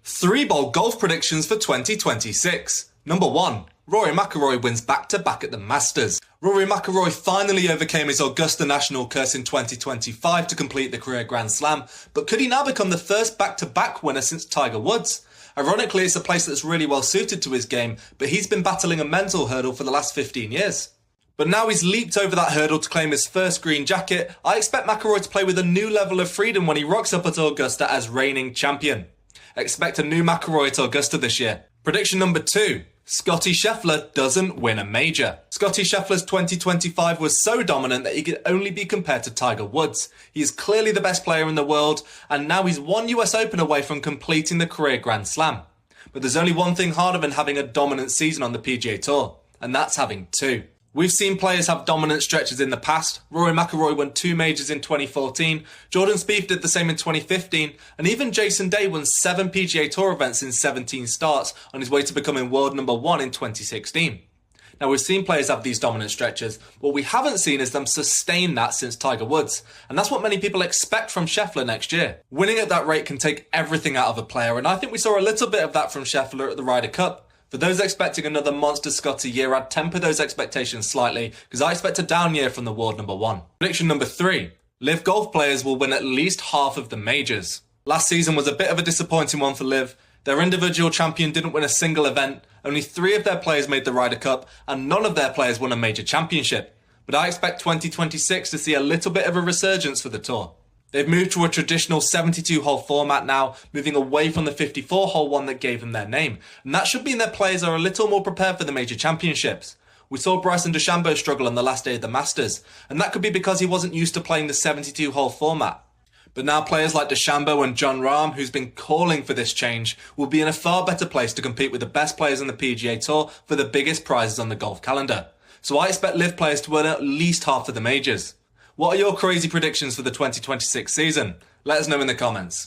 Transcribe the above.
3 bold golf predictions for 2026. Number 1. Rory McIlroy wins back-to-back at the Masters. Rory McIlroy finally overcame his Augusta National curse in 2025 to complete the career Grand Slam, but could he now become the first back-to-back winner since Tiger Woods? Ironically, it's a place that's really well suited to his game, but he's been battling a mental hurdle for the last 15 years. But now he's leaped over that hurdle to claim his first green jacket. I expect McIlroy to play with a new level of freedom when he rocks up at Augusta as reigning champion. Expect a new McIlroy at Augusta this year. Prediction number 2. Scottie Scheffler doesn't win a major. Scottie Scheffler's 2025 was so dominant that he could only be compared to Tiger Woods. He is clearly the best player in the world, and now he's one US Open away from completing the career Grand Slam. But there's only one thing harder than having a dominant season on the PGA Tour, and that's having 2. We've seen players have dominant stretches in the past. Rory McIlroy won 2 majors in 2014, Jordan Spieth did the same in 2015, and even Jason Day won 7 PGA Tour events in 17 starts on his way to becoming world number 1 in 2016. Now, we've seen players have these dominant stretches. What we haven't seen is them sustain that since Tiger Woods, and that's what many people expect from Scheffler next year. Winning at that rate can take everything out of a player, and I think we saw a little bit of that from Scheffler at the Ryder Cup. For those expecting another monster Scottie year, I'd temper those expectations slightly, because I expect a down year from the world number 1. Prediction number 3. LIV golf players will win at least half of the majors. Last season was a bit of a disappointing one for LIV. Their individual champion didn't win a single event, only 3 of their players made the Ryder Cup, and none of their players won a major championship. But I expect 2026 to see a little bit of a resurgence for the tour. They've moved to a traditional 72-hole format now, moving away from the 54-hole one that gave them their name. And that should mean their players are a little more prepared for the major championships. We saw Bryson DeChambeau struggle on the last day of the Masters, and that could be because he wasn't used to playing the 72-hole format. But now players like DeChambeau and Jon Rahm, who's been calling for this change, will be in a far better place to compete with the best players on the PGA Tour for the biggest prizes on the golf calendar. So I expect LIV players to win at least half of the majors. What are your crazy predictions for the 2026 season? Let us know in the comments.